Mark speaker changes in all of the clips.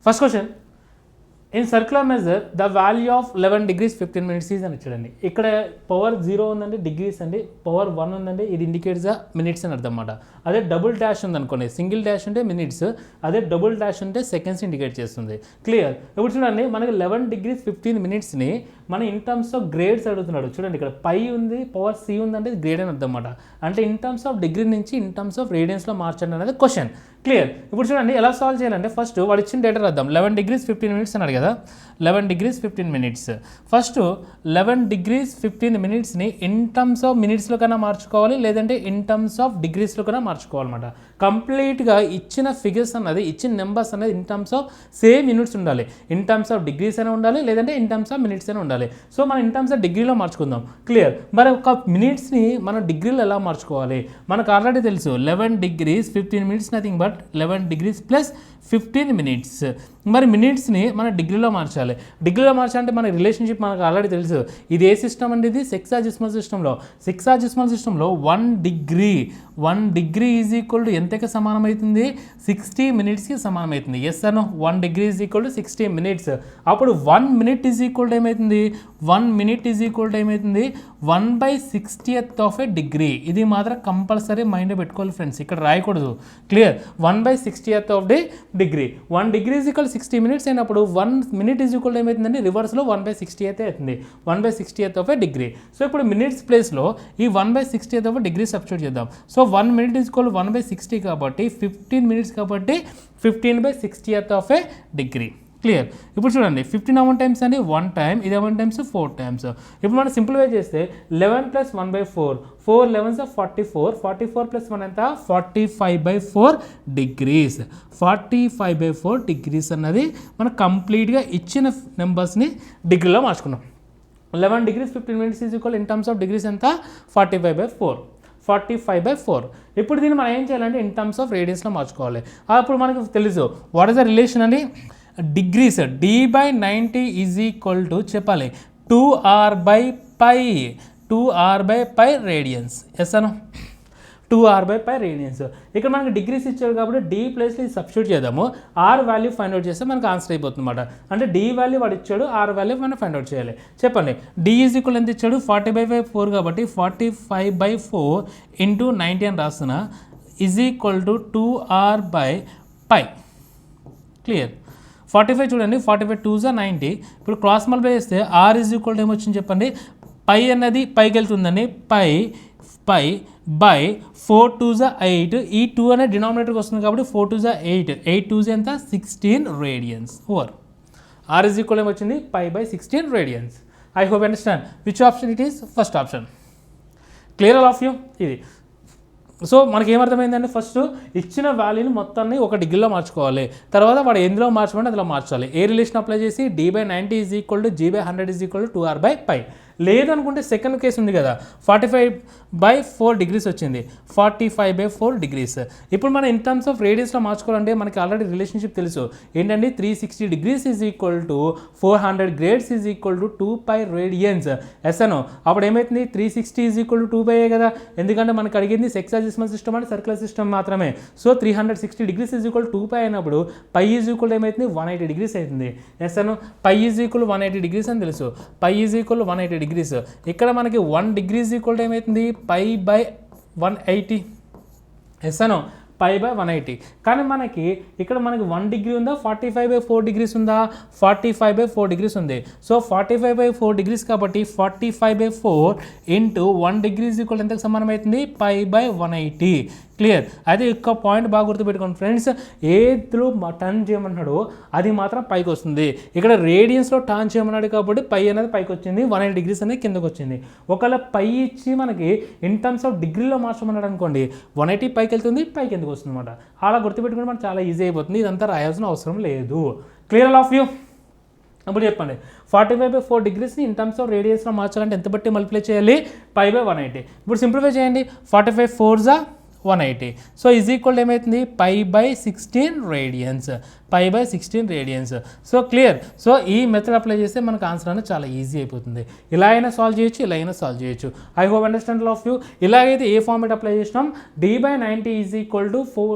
Speaker 1: First question, in circular measure the value of 11 degrees 15 minutes is అని ఇచ్చాడండి. ఇక్కడ power 0 ఉందండి, డిగ్రీస్ అండి, పవర్ 1 ఉందండి, ఇది ఇండికేట్స్ మినిట్స్ అని అర్థం అన్నమాట. అదే డబుల్ డాష్ ఉందనుకోండి, సింగిల్ డాష్ ఉంటే మినిట్స్, అదే డబుల్ డాష్ ఉంటే సెకండ్స్ ఇండికేట్ చేస్తుంది. క్లియర్? ఇప్పుడు చూడండి, మనకి 11 degrees 15 minutesని మన ఇన్ టర్మ్స్ ఆఫ్ గ్రేడ్స్ అడుగుతున్నాడు. చూడండి, ఇక్కడ పై ఉంది, పవర్ సి ఉందంటే ఇది గ్రేడ్ అని అర్థం అన్నమాట. అంటే ఇన్ టర్మ్స్ ఆఫ్ డిగ్రీ నుంచి ఇన్ టర్మ్స్ ఆఫ్ రేడియన్స్లో మార్చండి అనేది క్వశ్చన్. క్లియర్? ఇప్పుడు చూడండి ఎలా సాల్వ్ చేయాలంటే, ఫస్ట్ వాడు ఇచ్చిన డేటా రాద్దాం. 11 degrees 15 minutes అన్నాడు కదా, 11 degrees 15 minutes. ఫస్ట్ 11 degrees 15 minutesని ఇన్ టర్మ్స్ ఆఫ్ మినిట్స్లో కన్నా మార్చుకోవాలి, లేదంటే ఇన్ టర్మ్స్ ఆఫ్ డిగ్రీస్లో కన్నా మార్చుకోవాలన్నమాట. కంప్లీట్గా ఇచ్చిన ఫిగర్స్ అన్నది, ఇచ్చిన నెంబర్స్ అనేది in terms of same units ఉండాలి. ఇన్ టర్మ్స్ ఆఫ్ డిగ్రీస్ అయినా ఉండాలి, లేదంటే ఇన్ టర్మ్స్ ఆఫ్ మినిట్స్ అయినా ఉండాలి. సో మనం ఇన్ టర్మ్స్ ఆఫ్ డిగ్రీలో మార్చుకుందాం. క్లియర్? మరి ఒక మినిట్స్ని మనం డిగ్రీలో ఎలా మార్చుకోవాలి? మనకు ఆల్రెడీ తెలుసు 11 degrees 15 minutes nothing but 11 degrees plus 15 minutes. మరి మినిట్స్ని మన డిగ్రీలో మార్చాలి. డిగ్రీలో మార్చాలంటే మన రిలేషన్షిప్ మనకు ఆల్రెడీ తెలుసు. ఇది ఏ సిస్టమ్ అండి? ఇది సెక్సాజెసిమల్ సిస్టంలో. సెక్సాజెసిమల్ సిస్టంలో 1 degree ఈజ్ ఈక్వల్ టు ఎంతకి సమానమవుతుంది? 60 minutesకి సమానమవుతుంది. ఎస్ అను, 1 degree is equal to 60 minutes. అప్పుడు 1 minute ఈజ్ ఈక్వల్ టు ఏమవుతుంది? 1 minute ఈజ్ ఈక్వల్ టు ఏమవుతుంది? 1/60th of A degree. ఇది మాత్రం కంపల్సరీ మైండ్ పెట్టుకోవాలి ఫ్రెండ్స్, ఇక్కడ రాయకూడదు. Clear? 1/60th of the degree. 1 degree is equal 60 minutes అయినప్పుడు 1 minute ఈజ్ ఈక్వల్ ఏమవుతుందండి? రివర్స్లో 1/60th అవుతుంది. 1/60th of A degree. So ఇప్పుడు మినిట్స్ ప్లేస్లో ఈ 1/60th ఆఫ్ డిగ్రీ సబ్స్టిట్యూట్ చేద్దాం. సో 1 minute ఈజ్ ఈక్వల్ 1/60 కాబట్టి 15 minutes కాబట్టి 15/60th of A degree. Clear? ఇప్పుడు చూడండి, 15 అమౌంట్ టైమ్స్ అండి 1 time, ఇది అమౌంట్ టైమ్స్ 4 times. ఇప్పుడు మనం సింప్లిఫై చేస్తే 11 + 1/4, 4 11s 44, 44 + 1 ఎంత? 45/4 degrees. 45/4 degrees అన్నది మనం కంప్లీట్గా ఇచ్చిన నెంబర్స్ని డిగ్రీలో మార్చుకున్నాం. 11 degrees 15 minutes is equal in terms of degrees ఎంత? 45/4. 45/4. ఇప్పుడు దీన్ని మనం ఏం చేయాలంటే ఇన్ టర్మ్స్ ఆఫ్ రేడియన్స్లో మార్చుకోవాలి. అప్పుడు మనకు తెలుసు వాట్ ఇస్ ద రిలేషన్ అండి? Degrees D/90 is equal to చెప్పాలి 2r/π, 2r/π రేడియన్స్. ఎస్ అను, 2r/π రేడియన్స్. ఇక్కడ మనకి డిగ్రీస్ ఇచ్చాడు కాబట్టి D ప్లేస్లో సబ్స్టిట్యూట్ చేద్దాము. R వాల్యూ ఫైండ్ అవుట్ చేస్తే మనకు ఆన్సర్ అయిపోతుంది అనమాట. అంటే D వాల్యూ వాడు ఇచ్చాడు, R వాల్యూ మనం ఫైండ్ అవుట్ చేయాలి. చెప్పండి, D ఈజ్ ఈక్వల్ ఎంత ఇచ్చాడు? 40/4 కాబట్టి 45/4 × 90 అని రాస్తున్నా, is equal to 2r/π. Clear? 45 చూడండి, 45 2s 90. ఇప్పుడు క్రాస్ మల్టిప్లై చేస్తే R ఈజ్ ఈక్వల్ టు ఏమొచ్చింది చెప్పండి? పై అన్నది పైకి వెళ్తుందని పై 4 2s 8. ఈ 2 అనేది డినామినేటర్కి వస్తుంది కాబట్టి 4 2s 8. 8 2s ఎంత? 16 radians. Over R is equal ఏమొచ్చింది? π/16 radians. I hope understand which option it is? First option. Clear all of you? ఇది సో మనకి ఏమర్థమైందంటే, ఫస్ట్ ఇచ్చిన వాల్యూని మొత్తాన్ని ఒక డిగ్రీలో మార్చుకోవాలి. తర్వాత వాడు ఎందులో మార్చమంటే అందులో మార్చాలి. ఏ రిలేషన్ అప్లై చేసి D/90 is equal to G/100 is equal to 2r/π. లేదనుకుంటే సెకండ్ కేసు ఉంది కదా, 45/4 degrees వచ్చింది, 45/4 degrees. ఇప్పుడు మనం ఇన్ టర్మ్స్ ఆఫ్ రేడియన్స్లో మార్చుకోవాలంటే మనకి ఆల్రెడీ రిలేషన్షిప్ తెలుసు ఏంటండి? 360 degrees is equal to 400 grades is equal to 2π radians. Yes Anu, అప్పుడు ఏమవుతుంది? 360 ఈజ్ ఈక్వల్ టు 2π కదా, ఎందుకంటే మనకు అడిగింది సెక్సాజెసిమల్ సిస్టమ్ అంటే సర్క్యులర్ సిస్టమ్ మాత్రమే. So 360 degrees is equal to 2π అయినప్పుడు π ఈజ్ ఈక్వల్ ఏమవుతుంది? 180 degrees అవుతుంది. Yes Anu, π is equal 180 degrees అని తెలుసు. π ఈజ్ ఈక్వల్ 180 degrees. ఇక్కడ మనకి 1 degree ఈజ్ ఈక్వల్ టు ఏమవుతుంది? π/180. ఎస్ అను, π/180. కానీ మనకి ఇక్కడ మనకి 1 degree ఉందా? 45/4 degrees ఉందా? 45/4 degrees ఉంది. సో 45/4 degrees కాబట్టి 45/4 × 1 degree ఈజ్ ఈక్వల్ ఎంతకు సమానం అవుతుంది? π/180. క్లియర్? అయితే ఒక్క పాయింట్ బాగా గుర్తుపెట్టుకోండి ఫ్రెండ్స్, ఏదో టర్న్ చేయమన్నాడు అది మాత్రం పైకి వస్తుంది. ఇక్కడ రేడియన్స్లో టర్న్ చేయమన్నాడు కాబట్టి పై అనేది పైకి వచ్చింది, 180 degrees అనేది కిందకు వచ్చింది. ఒకవేళ పై ఇచ్చి మనకి ఇన్ టర్మ్స్ ఆఫ్ డిగ్రీలో మార్చమన్నాడు అనుకోండి, 180 పైకి వెళ్తుంది, పైకి ఎందుకు వస్తుంది అనమాట. అలా గుర్తుపెట్టుకుంటే మనకు చాలా ఈజీ అయిపోతుంది. ఇదంతా రాయాల్సిన అవసరం లేదు. Clear all of you? ఇప్పుడు చెప్పండి, 45/4 degreesని ఇన్ టర్మ్స్ ఆఫ్ రేడియన్స్లో మార్చాలంటే ఎంత బట్టి మల్టిప్లై చేయాలి? π/180. ఇప్పుడు సింప్లిఫై చేయండి, 45 4s 180. సో ఈజ్ ఈక్వల్ ఏమవుతుంది? π/16 radians. π/16 radians. So clear? So ఈ మెథడ్ అప్లై చేస్తే మనకు ఆన్సర్ అనేది చాలా ఈజీ అయిపోతుంది. ఇలా అయినా సాల్వ్ చేయొచ్చు, ఇలా అయినా సాల్వ్ చేయొచ్చు. I hope understand of you. ఇలాగైతే ఏ ఫార్మేట్ అప్లై చేసినాం? D/90 is equal to 4,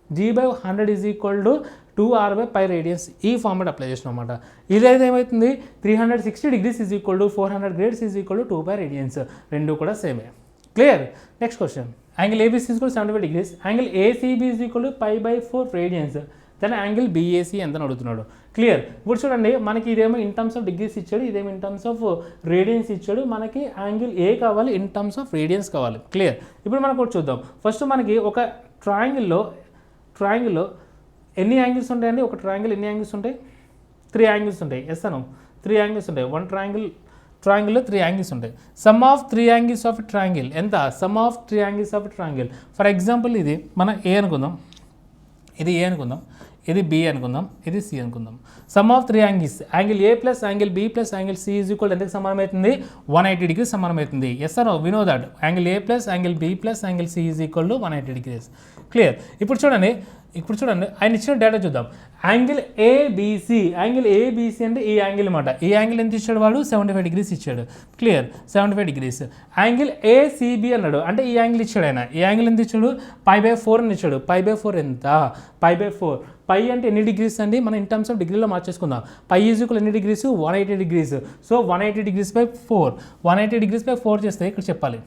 Speaker 1: G/100 is equal to 2r/π radians ఈ ఫార్మాట్ అప్లై చేసినాం అనమాట. ఇదైతే ఏమవుతుంది 360 degrees is equal to 400 grades is equal to 2π radians, రెండు కూడా సేమే. Clear. Next question, angle A B C is equal 75 degrees, angle A C B is equal to π/4 radians, then angle B A C ఎంత అడుగుతున్నాడు. క్లియర్. ఇప్పుడు చూడండి, మనకి ఇదేమో ఇన్ టర్మ్స్ ఆఫ్ డిగ్రీస్ ఇచ్చాడు, ఇదేమో ఇన్ టర్మ్స్ ఆఫ్ రేడియన్స్ ఇచ్చాడు, మనకి యాంగిల్ ఏ కావాలి, ఇన్ టర్మ్స్ ఆఫ్ రేడియన్స్ కావాలి. క్లియర్. ఇప్పుడు మనం కూడా చూద్దాం. ఫస్ట్ మనకి ఒక ట్రయాంగిల్లో ఎన్ని యాంగిల్స్ ఉంటాయండి, ఒక ట్రయాంగిల్ ఎన్ని యాంగిల్స్ ఉంటాయి, 3 యాంగిల్స్ ఉంటాయి. ఎస్ అను 3 యాంగిల్స్ ఉంటాయి. వన్ ట్రయాంగిల్లో 3 యాంగిల్స్ ఉంటాయి. Sum of 3 angles of triangle ఎంత, sum of 3 angles of triangle. For example ఇది మన ఏ అనుకుందాం, ఇది ఏ అనుకుందాం, ఇది బి అనుకుందాం, ఇది సి అనుకుందాం. Sum of 3 angles, angle A plus angle B plus angle C is equal ఎంతకు సమానం అవుతుంది, 180 degrees సమానం అవుతుంది. Yes or no, we know that angle A plus angle B plus angle C is equal to 180 degrees. Clear. ఇప్పుడు చూడండి ఆయన ఇచ్చిన data చూద్దాం. యాంగిల్ ఏబిసి, యాంగిల్ ఏబిసి అంటే ఈ యాంగిల్ అనమాట. ఈ యాంగిల్ ఎంత ఇచ్చాడు వాడు, 75 degrees ఇచ్చాడు. Clear, 75 degrees. యాంగిల్ ఏసీబీ అన్నాడు, అంటే ఈ యాంగిల్ ఇచ్చాడు ఆయన. ఈ యాంగిల్ ఎంత ఇచ్చాడు, π/4 అని ఇచ్చాడు. π/4 ఎంత, π/4. పై అంటే ఎన్ని డిగ్రీస్ అండి, మనం ఇన్ టర్మ్స్ ఆఫ్ డిగ్రీలో మార్చేసుకుందాం. పై ఈజ్ ఈక్వల్ ఎన్ని degrees, 180 degrees. So 180 degrees by 4, 180 degrees by 4 చేస్తే ఇక్కడ చెప్పాలి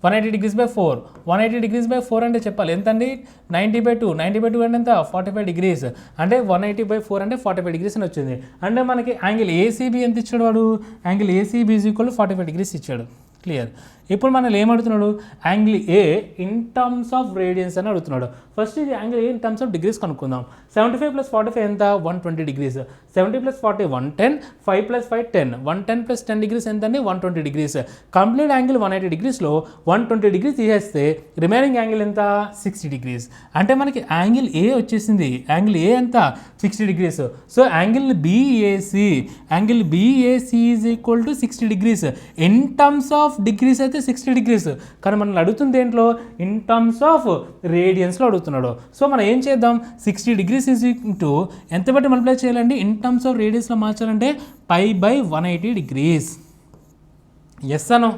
Speaker 1: 180 degrees by 4, 180 degrees by 4 అంటే చెప్పాలి ఎంత అండి, 90/2, 90/2 అంటే ఎంత, 45 degrees. అంటే 180/4 అంటే 45 degrees అని వచ్చింది. అంటే మనకి యాంగిల్ ఏసీబీ ఎంత ఇచ్చాడు వాడు, angle A C B is equal 45 degrees ఇచ్చాడు. క్లియర్. ఇప్పుడు మనల్ని ఏమడుతున్నాడు, angle A in terms of radians అని అడుగుతున్నాడు. ఫస్ట్ ఇది angle A in terms of degrees కనుక్కుందాం. 75 + 45 ఎంత, 120 degrees. 70 + 40 110, 5 + 5 10, 110 + 10 degrees ఎంత అండి, 120 degrees. కంప్లీట్ యాంగిల్ 180 degreesలో 120 degrees తీసేస్తే రిమైనింగ్ యాంగిల్ ఎంత, 60 degrees. అంటే మనకి యాంగిల్ ఏ వచ్చేసింది, యాంగిల్ ఏ ఎంత, 60 degrees. So angle BAC is equal to 60 degrees. In terms of degrees అయితే 60 degrees, కానీ మనల్ని అడుగుతుంది దేంట్లో, ఇన్ టర్మ్స్ ఆఫ్ రేడియన్స్లో అడుగుతున్నాడు. సో మనం ఏం చేద్దాం, 60 degrees ఈజ్ ఇంటూ ఎంత బట్టి మల్టిప్లై చేయాలండి, ఇన్ టర్మ్స్ ఆఫ్ రేడియన్స్లో మార్చాలంటే π/180 degrees. ఎస్ అను,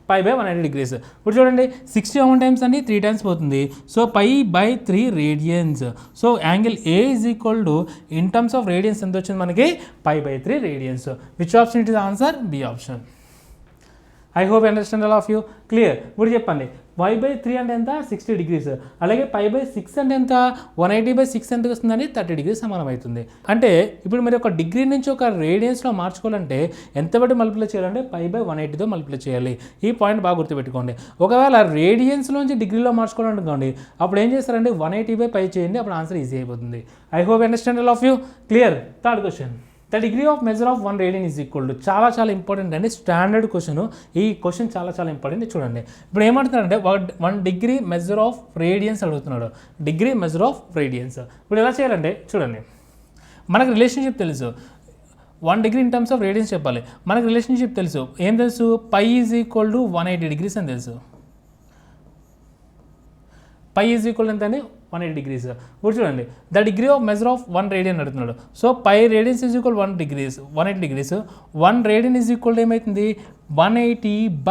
Speaker 1: π/180 degrees. ఇప్పుడు చూడండి 60 how many times అండి, 3 times పోతుంది. So π/3 radians. So angle A is equal to in terms of radians ఎంత వచ్చింది మనకి, π/3 radians. Which option it is answer, B option. I hope understand all of you. Clear. ఇప్పుడు చెప్పండి, y/3 అంటే ఎంత, 60 degrees. అలాగే π/6 అంటే ఎంత, 180/6 ఎంత వస్తుందని 30 degrees సమానం అవుతుంది. అంటే ఇప్పుడు మీరు ఒక డిగ్రీ నుంచి ఒక రేడియన్స్లో మార్చుకోవాలంటే ఎంత బట్టి మల్టిప్లై చేయాలంటే π/180తో మల్టిప్లై చేయాలి. ఈ పాయింట్ బాగా గుర్తుపెట్టుకోండి. ఒకవేళ రేడియన్స్లోంచి డిగ్రీలో మార్చుకోవాలనుకోండి, అప్పుడు ఏం చేస్తారంటే 180/π చేయండి, అప్పుడు ఆన్సర్ ఈజీ అయిపోతుంది. I hope understand all of you. Clear. Third question, the degree of measure of 1 radian is equal to, చాలా ఇంపార్టెంట్ అండి, స్టాండర్డ్ క్వశ్చన్. ఈ క్వశ్చన్ చాలా ఇంపార్టెంట్. చూడండి ఇప్పుడు ఏమంటున్నారంటే 1 degree మెజర్ ఆఫ్ రేడియన్స్ అడుగుతున్నాడు. డిగ్రీ మెజర్ ఆఫ్ రేడియన్స్ ఇప్పుడు ఎలా చేయాలంటే చూడండి, మనకు రిలేషన్షిప్ తెలుసు, 1 degree in terms of radians చెప్పాలి. మనకు రిలేషన్షిప్ తెలుసు, ఏం తెలుసు, π ఈజ్ ఈక్వల్ టు 180 degrees అని తెలుసు. π ఈజ్ ఈక్వల్ ఎంత అండి, 180 degrees. ఇప్పుడు చూడండి, the degree of measure of 1 radian అడుగుతున్నాడు. So π radians is equal 180 degrees. 1 radian is equal ఏమవుతుంది, 180/π.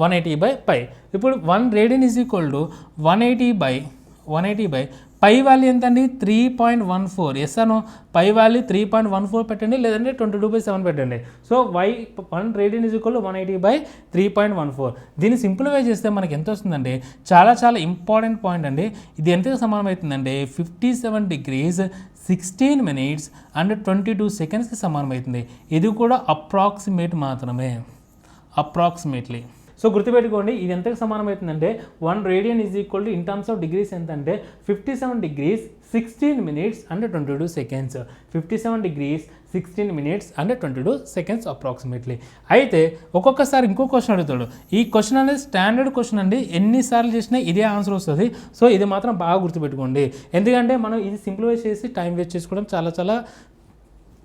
Speaker 1: 180/π. ఇప్పుడు 1 radian is equal to 180/180/, pi value ఎంత అండి, 3.14. ఎస్ అను, పై వాల్యూ 3.14 పెట్టండి, లేదంటే 22/7 పెట్టండి. So 1 radian is equal 180/3.14. దీన్ని సింప్లిఫై చేస్తే మనకి ఎంత వస్తుందండి, చాలా ఇంపార్టెంట్ పాయింట్ అండి. ఇది ఎంతకు సమానం అవుతుందండి, 57 degrees 16 minutes and 22 secondsకి సమానం అవుతుంది. ఇది కూడా అప్రాక్సిమేట్ మాత్రమే, అప్రాక్సిమేట్లీ. సో గుర్తుపెట్టుకోండి, ఇది ఎంతకు సమానం అవుతుందంటే 1 radian is equal to in terms of degrees ఎంత అంటే 57 degrees 16 minutes and 22 seconds. 57 degrees 16 minutes and 22 seconds approximately. అయితే ఒక్కొక్కసారి ఇంకో క్వశ్చన్ అడుగుతాడు. ఈ క్వశ్చన్ అనేది స్టాండర్డ్ క్వశ్చన్ అండి, ఎన్నిసార్లు చేసినా ఇదే ఆన్సర్ వస్తుంది. సో ఇది మాత్రం బాగా గుర్తుపెట్టుకోండి, ఎందుకంటే మనం ఇది సింప్లిఫై చేసి టైం వేస్ట్ చేసుకోవడం చాలా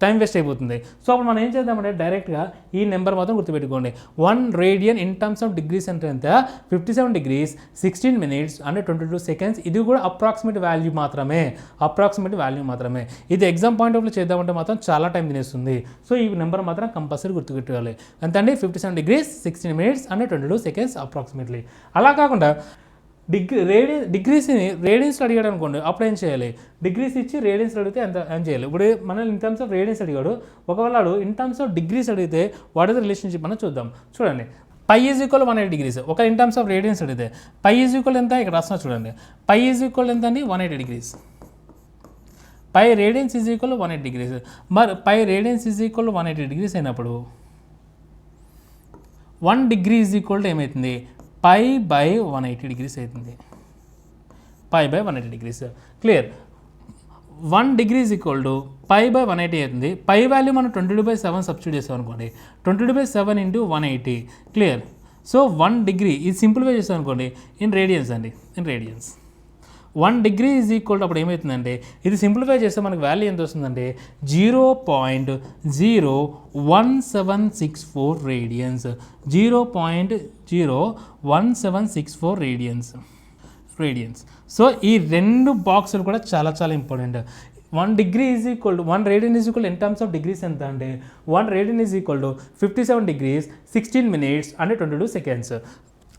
Speaker 1: టైం వేస్ట్ అయిపోతుంది. సో అప్పుడు మనం ఏం చేద్దామంటే డైరెక్ట్గా ఈ నెంబర్ మాత్రం గుర్తుపెట్టుకోండి. 1 radian in terms of degrees అంటే ఎంత, 57 degrees 16 minutes and 22 seconds. ఇది కూడా అప్రాక్సిమేట్ వాల్యూ మాత్రమే. ఇది ఎగ్జామ్ పాయింట్ ఆఫ్లో చేద్దామంటే మాత్రం చాలా టైం తినేస్తుంది. సో ఈ నెంబర్ మాత్రం కంపల్సరీ గుర్తుపెట్టుకోవాలి. ఎంత అండి, 57 degrees 16 minutes and 22 seconds approximately. అలా కాకుండా డిగ్రీస్ని రేడియన్స్లో అడిగాడు అనుకోండి, అప్పుడు ఏం చేయాలి? డిగ్రీస్ ఇచ్చి రేడియన్స్ అడిగితే ఎంత ఏం చేయాలి? ఇప్పుడు మనం ఇన్ టర్మ్స్ ఆఫ్ రేడియన్స్ అడిగాడు, ఒకవేళ ఇన్ టర్మ్స్ ఆఫ్ డిగ్రీస్ అడిగితే వాట్ ఇస్ ద రిలేషన్షిప్ అని చూద్దాం. చూడండి, పై ఈజ్ ఈక్వల్ 180 డిగ్రీస్. ఒక ఇన్ టర్మ్స్ ఆఫ్ రేడియన్స్ అడిగితే పై ఈజ్ ఈక్వల్ ఎంత? ఇక్కడ రాస్తున్నా చూడండి, పై ఈజ్ ఈక్వల్ ఎంత అండి? 180 degrees. Pi radians is equal 180 degrees. మరి pi radians is equal 180 degrees అయినప్పుడు 1 డిగ్రీ ఈజ్ ఈక్వల్ టు ఏమవుతుంది? పై బై 180 డిగ్రీస్ అవుతుంది. Pi by 180 degrees. Clear. 1 degree is equal to pi by 180 అవుతుంది. పై వాల్యూ మనం 22/7 సబ్స్టిట్యూట్ చేస్తాం అనుకోండి, 22/7 ఇంటూ 180. క్లియర్. సో 1 డిగ్రీ ఇది simplify చేస్తాం అనుకోండి ఇన్ రేడియన్స్ అండి, in radians 1 degree is equal to అప్పుడు ఏమవుతుందంటే ఇది సింప్లిఫై చేస్తే మనకు వాల్యూ ఎంత వస్తుందంటే 0.01764 రేడియన్స్. 0.01764 రేడియన్స్. సో ఈ రెండు బాక్సులు కూడా చాలా చాలా important. 1 degree is equal to 1 radian is equal in terms of degrees ఎంత అంటే 1 radian is equal to 57 degrees 16 minutes and 22 seconds.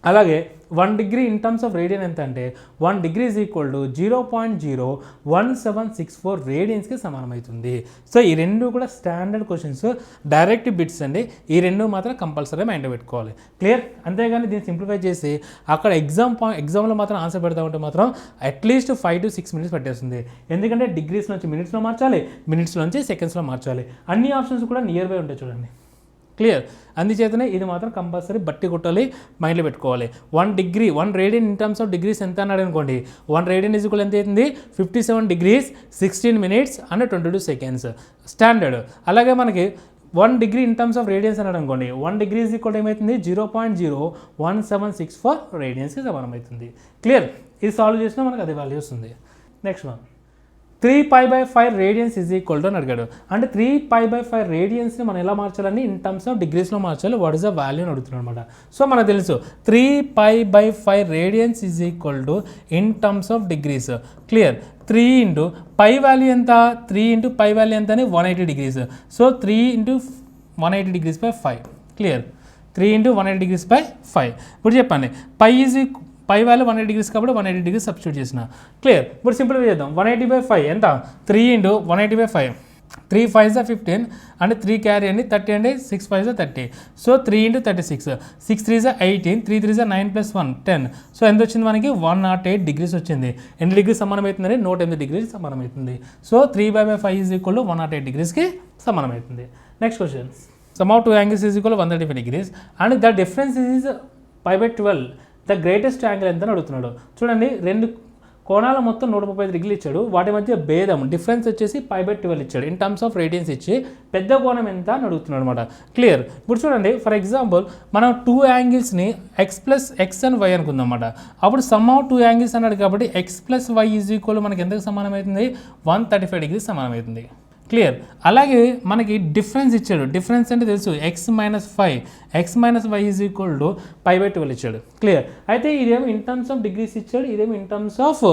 Speaker 1: అలాగే 1 degree in terms of radian ఎంత అంటే 1 డిగ్రీ ఈజ్ ఈక్వల్ టు 0.01764 రేడియన్స్కి సమానమవుతుంది. సో ఈ రెండు కూడా స్టాండర్డ్ క్వశ్చన్స్, డైరెక్ట్ బిట్స్ అండి. ఈ రెండు మాత్రం కంపల్సరీ మైండ్లో పెట్టుకోవాలి. క్లియర్. అంతేగాని దీన్ని సింప్లిఫై చేసి అక్కడ ఎగ్జామ్లో మాత్రం ఆన్సర్ పెడతా ఉంటే మాత్రం అట్లీస్ట్ 5 to 6 minutes పట్టేస్తుంది. ఎందుకంటే డిగ్రీస్ నుంచి మినిట్స్లో మార్చాలి, మినిట్స్ నుంచి సెకండ్స్లో మార్చాలి. అన్ని ఆప్షన్స్ కూడా నియర్ బై ఉంటాయి చూడండి. క్లియర్. అందుచేతనే ఇది మాత్రం కంపల్సరీ బట్టి కొట్టాలి, మైండ్లో పెట్టుకోవాలి. 1 radian in terms of degrees ఎంత అన్నాడు అనుకోండి, 1 రేడియన్ ఈజ్ ఈక్వల్ ఎంత అవుతుంది? 57 degrees 16 minutes and 22 seconds standard. అలాగే మనకి 1 degree in terms of radians అన్నాడు అనుకోండి, 1 డిగ్రీ ఈజ్ ఈక్వల్ ఏమవుతుంది? 0.01764 రేడియన్స్కి సమానమవుతుంది. క్లియర్. ఇది సాల్వ్ చేసినా మనకు అదే వాల్యూ వస్తుంది. Next one, 3π/5 radians is equal to అని అడిగాడు. అంటే 3π/5 రేడియన్స్ని మనం ఎలా మార్చాలని ఇన్ టర్మ్స్ ఆఫ్ డిగ్రీస్లో మార్చాలి. వాట్ ఈస్ ద వాల్యూ అని అడుగుతున్నాడు అనమాట. సో మనకు తెలుసు 3π/5 radians is equal to in terms of degrees. Clear. 3 into pi value ఎంత? 3 ఇంటూ పై వాల్యూ ఎంత అని 180 degrees. So 3 into 180 degrees by 5. Clear. 3 into 180 degrees by 5. ఇప్పుడు చెప్పండి, పై వాల్యూ 180 degrees కాబట్టి 180 degrees సబ్స్టిట్యూట్ చేసిన. క్లియర్. ఇప్పుడు సింప్లిఫై చేద్దాం. 180/5 ఎంత? 3 into 180/5. 3 5s are 15 and 3 carry అండి 30 అండి 6 5s are 30. So 3 into 36, 6 3s are 18, 3 3s are 9 + 1 10. So ఎంత వచ్చింది మనకి? 108 degrees వచ్చింది. ఎన్ని డిగ్రీస్ సమానమవుతుందండి? 108 degrees సమానమవుతుంది. సో 3π/5 ఈజ్ ఈక్వల్ టు 108 degreesకి సమానమవుతుంది. Next question, sum of 2 angles is equal 135 degrees and the difference is π/12. The greatest angle ఎంత అని అడుగుతున్నాడు. చూడండి, రెండు కోణాల మొత్తం 135 degrees ఇచ్చాడు. వాటి మధ్య భేదం డిఫరెన్స్ వచ్చేసి π/12 ఇచ్చాడు. ఇన్ టర్మ్స్ ఆఫ్ రేడియన్స్ ఇచ్చి పెద్ద కోణం ఎంత అని అడుగుతున్నాడు అనమాట. క్లియర్. ఇప్పుడు చూడండి, ఫర్ ఎగ్జాంపుల్ మనం 2 యాంగిల్స్ని x + x and y అనుకుందాం అన్నమాట. అప్పుడు సమ్ ఆఫ్ 2 angles అన్నాడు కాబట్టి x + y ఈజ్ ఈక్వల్ మనకి ఎంతకు సమానమవుతుంది? 135 degrees సమానమవుతుంది. క్లియర్. అలాగే మనకి డిఫరెన్స్ ఇచ్చాడు. డిఫరెన్స్ అంటే తెలుసు, x - 5, x - y is equal to π/12 ఇచ్చాడు. క్లియర్. అయితే ఇదేమో ఇన్ టర్మ్స్ ఆఫ్ డిగ్రీస్ ఇచ్చాడు, ఇదేమో ఇన్ టర్మ్స్ ఆఫ్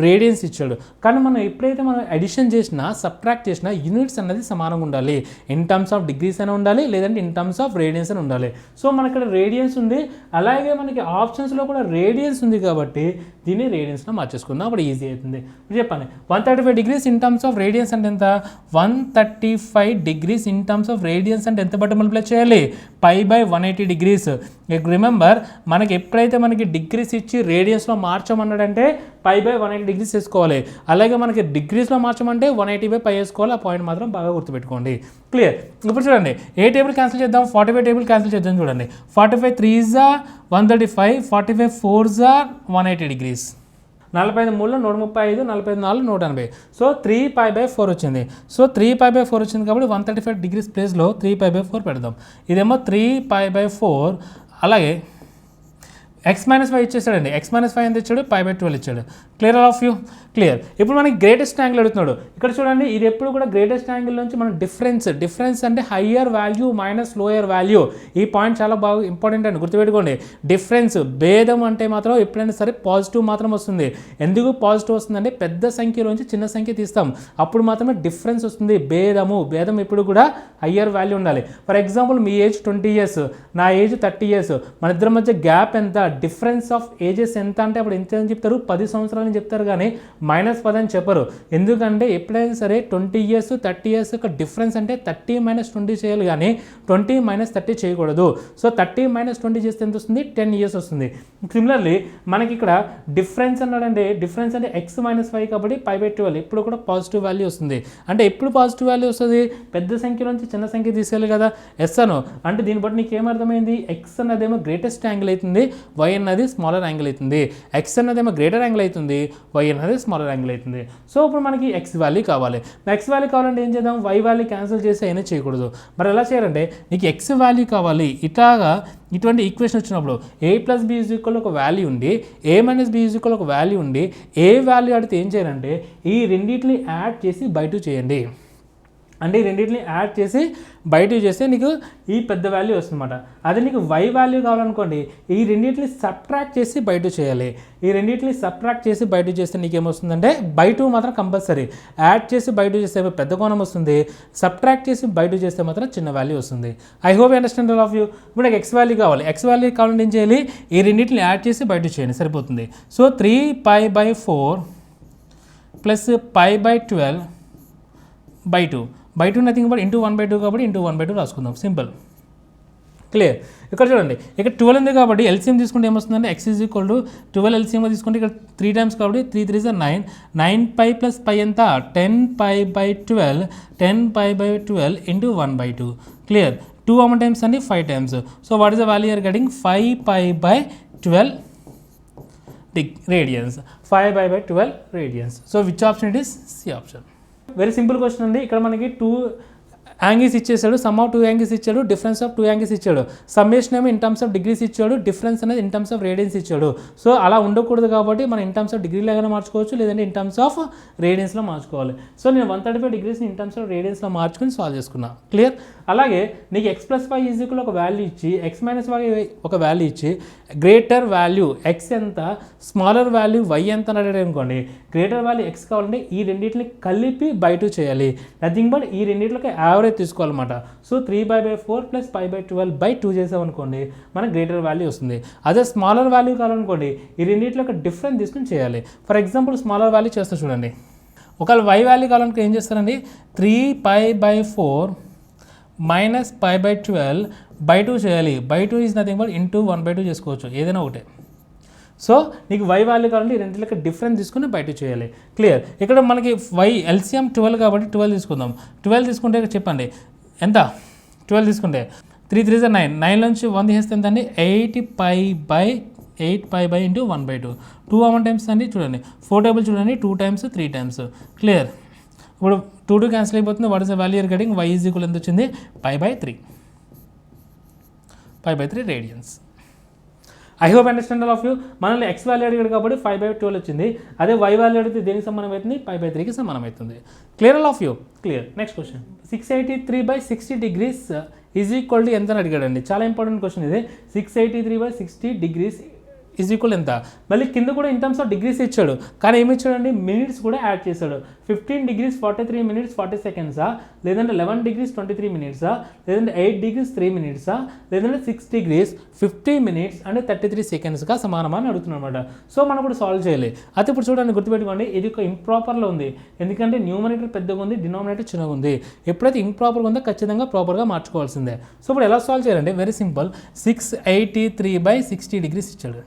Speaker 1: రేడియన్స్ ఇచ్చాడు. కానీ మనం ఎప్పుడైతే మనం అడిషన్ చేసినా సబ్ట్రాక్ట్ చేసినా యూనిట్స్ అనేది సమానంగా ఉండాలి. ఇన్ టర్మ్స్ ఆఫ్ డిగ్రీస్ అని ఉండాలి, లేదంటే ఇన్ టర్మ్స్ ఆఫ్ రేడియన్స్ అని ఉండాలి. సో మనకి ఇక్కడ రేడియన్స్ ఉంది, అలాగే మనకి ఆప్షన్స్లో కూడా రేడియన్స్ ఉంది కాబట్టి దీన్ని రేడియన్స్లో మార్చేసుకుందాం. అప్పుడు ఈజీ అవుతుంది. చెప్పండి, 135 degrees in terms of radians అంటే ఎంత? 135 degrees in terms of radians అంటే ఎంత బట్టి మల్టిప్లై చేయాలి? π/180 degrees. రిమెంబర్, మనకి ఎప్పుడైతే మనకి డిగ్రీస్ ఇచ్చి రేడియన్స్లో మార్చమన్నాడంటే π/180 degrees వేసుకోవాలి. అలాగే మనకి డిగ్రీస్లో మార్చమంటే 180/π వేసుకోవాలి. ఆ పాయింట్ మాత్రం బాగా గుర్తుపెట్టుకోండి. క్లియర్. ఇప్పుడు చూడండి, ఏ టేబుల్ క్యాన్సిల్ చేద్దాం? 45 టేబుల్ క్యాన్సిల్ చేద్దాం. చూడండి, 45 3s are 135, 45 4s are 180 degrees. 45 3 135, 45 4 180. So 3π/4 వచ్చింది. సో 3π/4 వచ్చింది కాబట్టి 135 degrees ప్లేస్లో 3π/4 పెడదాం. ఇదేమో 3π/4. అలాగే x - y ఇచ్చేసాడండి. x - y ఎంత ఇచ్చాడు? π/12 ఇచ్చాడు. Clear all of you? Clear. ఇప్పుడు మనకి గ్రేటెస్ట్ యాంగిల్ అడుగుతున్నాడు. ఇక్కడ చూడండి, ఇది ఎప్పుడు కూడా గ్రేటెస్ట్ యాంగిల్ నుంచి మనం డిఫరెన్స్ అంటే higher value minus lower value. ఈ పాయింట్ చాలా బాగా ఇంపార్టెంట్ అండి, గుర్తుపెట్టుకోండి. డిఫరెన్స్ భేదం అంటే మాత్రం ఎప్పుడైనా సరే పాజిటివ్ మాత్రం వస్తుంది. ఎందుకు పాజిటివ్ వస్తుందంటే పెద్ద సంఖ్యలోంచి చిన్న సంఖ్య తీస్తాం, అప్పుడు మాత్రమే డిఫరెన్స్ వస్తుంది. భేదం ఎప్పుడు కూడా హయ్యర్ వాల్యూ ఉండాలి. For example, me age 20 years, నా ఏజ్ 30 years, మన ఇద్దరి మధ్య గ్యాప్ ఎంత? డిఫరెన్స్ ఆఫ్ ఏజెస్ ఎంత అంటే అప్పుడు ఎంత అని చెప్తారు, 10 సంవత్సరాలని చెప్తారు కానీ -10 అని చెప్పరు. ఎందుకంటే ఎప్పుడైనా సరే 20 years 30 years యొక్క డిఫరెన్స్ అంటే 30 - 20 చేయాలి కానీ 20 - 30 చేయకూడదు. సో 30 - 20 చేస్తే ఎంత వస్తుంది, 10 years వస్తుంది. సిమిలర్లీ మనకి ఇక్కడ డిఫరెన్స్ అన్నాడంటే డిఫరెన్స్ అంటే x - y కాబట్టి π/12 ఎప్పుడు కూడా పాజిటివ్ వాల్యూ వస్తుంది. అంటే ఎప్పుడు పాజిటివ్ వాల్యూ వస్తుంది, పెద్ద సంఖ్య నుంచి చిన్న సంఖ్య తీసుకెళ్ళి కదా ఎస్ అను. అంటే దీన్ని బట్టి నీకు ఏమర్థమైంది, ఎక్స్ అన్నదేమో గ్రేటెస్ట్ యాంగిల్ అవుతుంది, వై అన్నది స్మాలర్ యాంగిల్ అవుతుంది. ఎక్స్ అన్నదేమో గ్రేటర్ యాంగిల్ అవుతుంది, వై అన్నది స్మాలర్ యాంగిల్ అవుతుంది. సో ఇప్పుడు మనకి ఎక్స్ వాల్యూ కావాలి. ఎక్స్ వాల్యూ కావాలంటే ఏం చేద్దాం, వై వాల్యూ క్యాన్సిల్ చేసి అయినా చేయకూడదు. మరి ఎలా చేయాలంటే నీకు ఎక్స్ వాల్యూ కావాలి, ఇట్లాగా ఇటువంటి ఈక్వేషన్ వచ్చినప్పుడు a + b = ఒక వాల్యూ ఉండి a - b = ఒక వాల్యూ ఉండి ఏ వాల్యూ అడిగితే ఏం చేయాలంటే ఈ రెండింటిని యాడ్ చేసి బై 2 చేయండి. అంటే ఈ రెండింటిని యాడ్ చేసి బై 2 చేస్తే నీకు ఈ పెద్ద వాల్యూ వస్తుందన్నమాట. అదే నీకు వై వాల్యూ కావాలనుకోండి ఈ రెండింటిని సబ్ట్రాక్ట్ చేసి బై 2 చేయాలి. ఈ రెండింటిని సబ్ట్రాక్ట్ చేసి బై 2 చేస్తే నీకు ఏమొస్తుందంటే బై 2 మాత్రం కంపల్సరీ, యాడ్ చేసి బై 2 చేస్తే పెద్ద కోణం వస్తుంది, సబ్ట్రాక్ట్ చేసి బై 2 చేస్తే మాత్రం చిన్న వాల్యూ వస్తుంది. I hope understand all of you. ఇప్పుడు నాకు ఎక్స్ వాల్యూ కావాలి. ఎక్స్ వాల్యూ కావాలంటే ఏం చేయాలి, ఈ రెండింటిని యాడ్ చేసి బై 2 చేయండి సరిపోతుంది. So 3π/4 plus π/12 by 2. By 2 nothing but into 1/2 కాబట్టి ఇంటూ 1/2 రాసుకుందాం, సింపుల్, క్లియర్. ఇక్కడ చూడండి ఇక్కడ 12 ఉంది కాబట్టి ఎల్సిఎం తీసుకుంటే ఏమొస్తుందంటే x = 12 ఎల్సిఎంగా తీసుకుంటే ఇక్కడ 3 times కాబట్టి 3 3 are 9, 9π + π ఎంత 10π/12, 10π/12 into 1/2, clear. 2 how many times అండి 5 times. So what is the value are getting 5π/12 radians, 5π/12 radians. So which option it is, C option. Very simple question అండి. ఇక్కడ మనకి 2 యాంగిల్స్ ఇచ్చేసాడు, సమ్ ఆఫ్ 2 యాంగిల్స్ ఇచ్చాడు, difference of 2 angles ఇచ్చాడు, summation ఏమో in terms of degrees ఇచ్చాడు, difference అనేది in terms of radians ఇచ్చాడు. సో అలా ఉండకూడదు కాబట్టి మనం ఇన్ టర్మ్స్ ఆఫ్ డిగ్రీ లాగానే మార్చుకోవచ్చు, లేదంటే ఇన్ టర్మ్స్ ఆఫ్ రేడియన్స్లో మార్చుకోవాలి. సో నేను 135 degreesని ఇన్ టర్మ్స్ ఆఫ్ రేడియన్స్లో మార్చుకొని సాల్వ్ చేసుకున్నా, క్లియర్. అలాగే నీకు x + y = ఒక వాల్యూ ఇచ్చి x - y ఒక వాల్యూ ఇచ్చి గ్రేటర్ వాల్యూ x ఎంత, స్మాలర్ వాల్యూ y ఎంత అని అడిగాడు అనుకోండి, గ్రేటర్ వాల్యూ x కావాలంటే ఈ రెండింటిని కలిపి బై 2 చేయాలి. నథింగ్ బట్ ఈ రెండింటికి యావరేజ్ తీసుకోవాలన్నమాట. సో 3π/4 ప్లస్ π/12/2 చేసామనుకోండి మనకు గ్రేటర్ వాల్యూ వస్తుంది. అదే స్మాలర్ వాల్యూ కావాలనుకోండి ఈ రెండింటిలో ఒక డిఫరెన్స్ తీసుకుని చేయాలి. ఫర్ ఎగ్జాంపుల్ స్మాలర్ వాల్యూ చేస్తా చూడండి, ఒకవేళ y వాల్యూ కావాలనుకో ఏం చేస్తారండి, 3π/4 మైనస్ π/12 బై 2 చేయాలి. By 2 is nothing but into 1/2 చేసుకోవచ్చు, ఏదైనా ఒకటే. సో నీకు y వాల్యూ కావాలంటే ఈ రెండింటికి డిఫరెన్స్ తీసుకుని బై 2 చేయాలి, క్లియర్. ఇక్కడ మనకి y ఎల్సిఎం 12 కాబట్టి 12 తీసుకుందాం. 12 తీసుకుంటే చెప్పండి ఎంత, 12 తీసుకుంటే 3 3 are 9, 9 నుంచి 1 తీసేస్తే ఎంత అండి 8π/8π ఇంటూ 1/2. 2 how many times అండి చూడండి, 4 టేబుల్ చూడండి, 2 times 3 times, క్లియర్. ఇప్పుడు 2 క్యాన్సిల్ అయిపోతుంది. What is the value are getting, y = ఎంత వచ్చింది π/3, π/3 radians. I hope understand all of you. మనల్ని x వాల్యూ అడిగాడు కాబట్టి 5/12 వచ్చింది. అదే y వాల్యూ అడిగితే దేనికి సమానం అవుతుంది, π/3కి సమానం అవుతుంది. Clear all of you, clear. Next question, 683/60 degrees = ఎంత అని అడిగాడండి. చాలా ఇంపార్టెంట్ క్వశ్చన్ ఇది. 683/60 degrees = ఎంత. మళ్ళీ కింద కూడా ఇన్ టర్మ్స్ ఆఫ్ డిగ్రీస్ ఇచ్చాడు, కానీ ఏమి ఇచ్చాడండి, మినిట్స్ కూడా యాడ్ చేశాడు. 15 degrees 43 minutes 40 seconds, లేదంటే 11 degrees 23 minutes, లేదంటే 8 degrees 3 minutes, లేదంటే 6 degrees 50 minutes అండ్ 33 secondsగా సమానమని అడుగుతున్నాం అనమాట. సో మనం ఇప్పుడు సాల్వ్ చేయాలి. అయితే ఇప్పుడు చూడండి, గుర్తుపెట్టుకోండి, ఇది ఒక ఇంప్రాపర్లో ఉంది, ఎందుకంటే న్యూమరేటర్ పెద్దగా ఉంది, డినామినేటర్ చిన్నగా ఉంది. ఎప్పుడైతే ఇంప్రాపర్గా ఉందో ఖచ్చితంగా ప్రాపర్గా మార్చుకోవాల్సిందే. సో ఇప్పుడు ఎలా సాల్వ్ చేయాలంటే వెరీ సింపుల్, 683/60 degrees ఇచ్చాడు,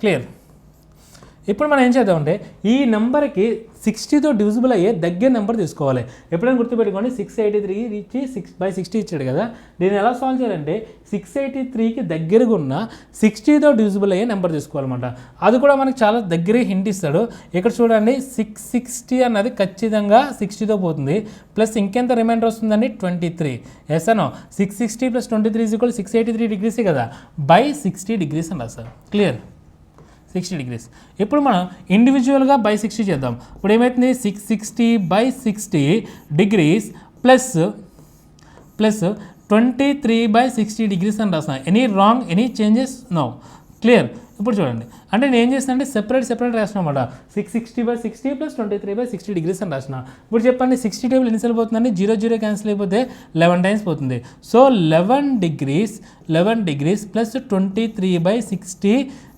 Speaker 1: క్లియర్. ఇప్పుడు మనం ఏం చేద్దామంటే ఈ నెంబర్కి 60తో డివిజిబుల్ అయ్యే దగ్గర నెంబర్ తీసుకోవాలి. ఎప్పుడైనా గుర్తుపెట్టుకోండి, 683 ఇచ్చి 6/60 ఇచ్చాడు కదా, దీన్ని ఎలా సాల్వ్ చేయాలంటే 683కి దగ్గరగా ఉన్న 60తో డివిజిబుల్ అయ్యే నెంబర్ తీసుకోవాలన్నమాట. అది కూడా మనకి చాలా దగ్గరే హింట్ ఇస్తాడు. ఇక్కడ చూడండి, 660 అన్నది ఖచ్చితంగా 60తో పోతుంది, ప్లస్ ఇంకెంత రిమైండర్ వస్తుందండి 23. ఎస్ అనో, 660 + 23 = 683 degrees కదా, బై 60 degrees అని రాస్తారు, క్లియర్. 60 degrees. ఇప్పుడు మనం ఇండివిజువల్గా బై 60 చేద్దాం. ఇప్పుడు ఏమవుతుంది, 660/60 degrees ప్లస్ 23/60 degrees అని రాస్తాను. Any wrong, any changes, no, clear. ఇప్పుడు చూడండి, అంటే నేను ఏం చేస్తాను అంటే సెపరేట్ రాసిన అనమాట. 660/60 + 23/60 degrees అని రాసిన. ఇప్పుడు చెప్పండి, 60 టేబుల్ ఎన్నిసార్లు పోతుందండి, 0 0 క్యాన్సిల్ అయిపోతే 11 times పోతుంది. So 11 degrees 11 degrees plus 23/60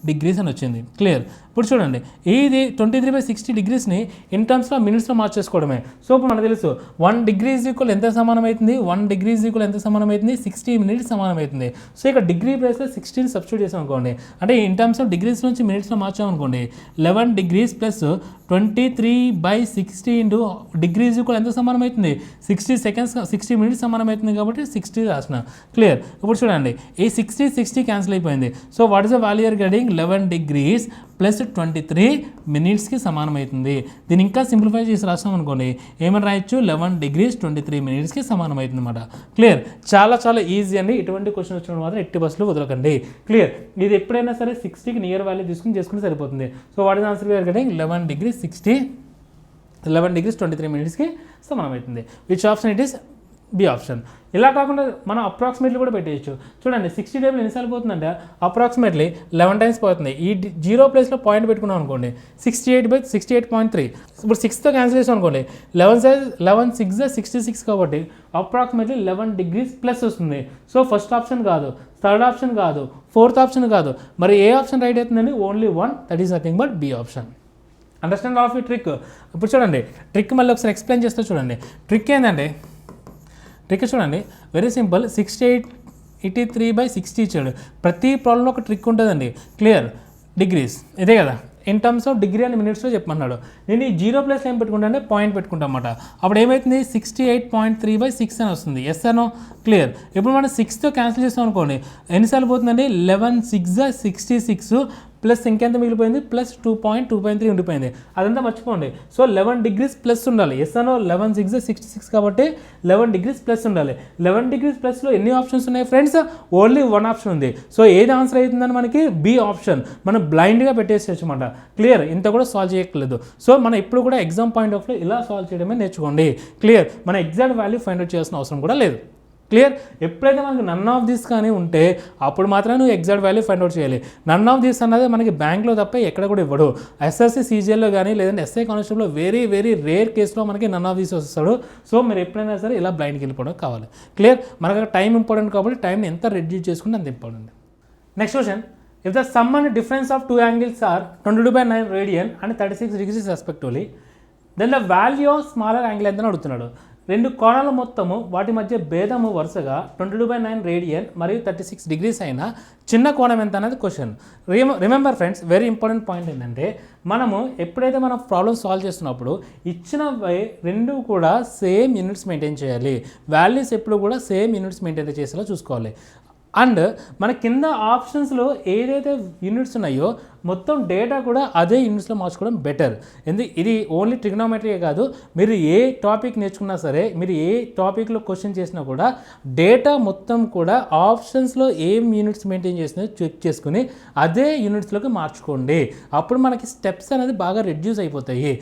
Speaker 1: degrees అని వచ్చింది. క్లియర్. ఇప్పుడు చూడండి ఇది 23/60 degreesని ఇన్ టర్మ్స్లో మినిట్స్లో మార్చేసుకోవడమే. సో ఇప్పుడు మనకు తెలుసు 1 degree ఈక్వల్ ఎంత సమానం అవుతుంది, 1 degree ఈక్వల్ ఎంత సమానం అవుతుంది, 60 minutes సమానం అవుతుంది. సో ఇక్కడ డిగ్రీ ప్లేస్లో 16 సబ్స్టిట్యూట్ చేసాం అనుకోండి, అంటే ఇన్ టర్మ్స్ ఆఫ్ డిగ్రీస్ నుంచి మినిట్స్లో మార్చాం అనుకోండి, 11 degrees plus 23/60 into degree equal ఎంత సమానం అవుతుంది, 60 seconds 60 minutes సమానం అవుతుంది కాబట్టి 60 రాసిన. క్లియర్. ఇప్పుడు చూడండి ఈ 60 క్యాన్సిల్ అయిపోయింది. So what is the value are getting, 11 degrees plus 23 minutesకి సమానం అవుతుంది. దీన్ని ఇంకా సింప్లిఫై చేసి రాస్తాం అనుకోండి, ఏమని రాయొచ్చు, 11 degrees 23 minutesకి సమానం అవుతుంది అనమాట. క్లియర్. చాలా చాలా ఈజీ అండి. ఇటువంటి క్వశ్చన్ వచ్చినప్పుడు మాత్రం 80% వదలకండి. క్లియర్. ఇది ఎప్పుడైనా సరే 60కి నియర్ వాల్యూ చేసుకుంటే సరిపోతుంది. So what is answer we are getting 11 degrees 23 minutesకి సమానం అవుతుంది. Which option it is, B option. ఇలా కాకుండా మనం అప్రాక్సిమేట్లీ కూడా పెట్టేయచ్చు. చూడండి 60 టేబుల్ ఎన్నిసార్లు పోతుందంటే అప్రాక్సిమేట్లీ 11 times పోతుంది. ఈ 0 ప్లేస్లో పాయింట్ పెట్టుకున్నాం అనుకోండి, 68/68.3. ఇప్పుడు 6తో క్యాన్సిల్ చేసాం అనుకోండి, 11 6 66 కాబట్టి అప్రాక్సిమేట్లీ 11 degrees ప్లస్ వస్తుంది. సో ఫస్ట్ ఆప్షన్ కాదు, థర్డ్ ఆప్షన్ కాదు, ఫోర్త్ ఆప్షన్ కాదు, మరి ఏ ఆప్షన్ రైట్ అవుతుందండి, only one, that is nothing but B option. Understand of ఈ ట్రిక్. ఇప్పుడు చూడండి ట్రిక్ మళ్ళీ ఒకసారి ఎక్స్ప్లెయిన్ చేస్తే చూడండి. ట్రిక్ ఏంటంటే, ట్రిక్ చూడండి వెరీ సింపుల్. 83/60 ఇచ్చాడు. ప్రతి ప్రాబ్లంలో ఒక ట్రిక్ ఉంటుందండి. క్లియర్. డిగ్రీస్ ఇదే కదా, ఇన్ టర్మ్స్ ఆఫ్ డిగ్రీ అని మినిట్స్లో చెప్పమన్నాడు. నేను ఈ 0 ప్లేస్లో ఏం పెట్టుకుంటానంటే పాయింట్ పెట్టుకుంటాం అన్నమాట. అప్పుడు ఏమవుతుంది, 68.3/6 అని వస్తుంది. ఎస్ అనో. క్లియర్. ఇప్పుడు మనం 6తో క్యాన్సిల్ చేస్తాం అనుకోండి, ఎన్నిసార్లు పోతుందండి, 11 6 66 ప్లస్ ఇంకెంత మిగిలిపోయింది, ప్లస్ 2.3 ఉండిపోయింది. అదంతా మర్చిపోండి. సో 11 degrees ప్లస్ ఉండాలి. ఎస్ అనో. 11 6 66 కాబట్టి 11 degrees ప్లస్ ఉండాలి. 11 degrees ప్లస్లో ఎన్ని ఆప్షన్స్ ఉన్నాయి ఫ్రెండ్స్, ఓన్లీ వన్ ఆప్షన్ ఉంది. సో ఏది ఆన్సర్ అవుతుందని మనకి, బి ఆప్షన్. మనం బ్లైండ్గా పెట్టేసేయచ్చు అనమాట. క్లియర్. ఇంత కూడా సాల్వ్ చేయట్లేదు. సో మనం ఇప్పుడు కూడా ఎగ్జామ్ పాయింట్ ఆఫ్లో ఇలా సాల్వ్ చేయడమే నేర్చుకోండి. క్లియర్. మన ఎగ్జాక్ట్ వాల్యూ ఫైండ్ అవుట్ చేయాల్సిన అవసరం కూడా లేదు. క్లియర్. ఎప్పుడైతే మనకి నన్ ఆఫ్ దిస్ కానీ ఉంటే అప్పుడు మాత్రమే నువ్వు ఎగ్జాక్ట్ వాల్యూ ఫైండ్ అవుట్ చేయాలి. నన్ ఆఫ్ దిస్ అన్నది మనకి బ్యాంక్లో తప్ప ఎక్కడ కూడా ఇవ్వడు. ఎస్ఎస్సి సీజీఎల్లో కానీ లేదంటే ఎస్ఐ కానిస్టేబుల్లో వెరీ వెరీ రేర్ కేసులో మనకి నన్ ఆఫ్ దిస్ వస్తాడు. సో మీరు ఎప్పుడైనా సరే ఇలా బ్లైండ్కి వెళ్ళిపోవడం కావాలి. క్లియర్. మనకు టైం ఇంపార్టెంట్ కాబట్టి టైంని ఎంత రెడ్యూస్ చేసుకుంటే అంత important. Next question, if the sum and difference of two angles are 22/9 radian and 36 degrees respectively, then the value of smaller angle ఎంత అడుగుతున్నాడు. రెండు కోణాల మొత్తము వాటి మధ్య భేదము వరుసగా 22/9 radian మరియు 36 degrees అయినా చిన్న కోణం ఎంత అనేది question. Remember friends, very important point ఏంటంటే, మనము ఎప్పుడైతే మనం ప్రాబ్లమ్ సాల్వ్ చేస్తున్నప్పుడు ఇచ్చినవి రెండు కూడా సేమ్ యూనిట్స్ మెయింటైన్ చేయాలి. వాల్యూస్ ఎప్పుడు కూడా సేమ్ యూనిట్స్ మెయింటైన్ చేసేలా చూసుకోవాలి. అండ్ మన కింద ఆప్షన్స్లో ఏదైతే యూనిట్స్ ఉన్నాయో మొత్తం డేటా కూడా అదే యూనిట్స్లో మార్చుకోవడం బెటర్. ఇది ఓన్లీ ట్రిగ్నోమెట్రీయే కాదు, మీరు ఏ టాపిక్ నేర్చుకున్నా సరే, మీరు ఏ టాపిక్లో క్వశ్చన్ చేసినా కూడా డేటా మొత్తం కూడా ఆప్షన్స్లో ఏం యూనిట్స్ మెయింటైన్ చేసినా చెక్ చేసుకుని అదే యూనిట్స్లోకి మార్చుకోండి. అప్పుడు మనకి స్టెప్స్ అనేది బాగా రెడ్యూస్ అయిపోతాయి.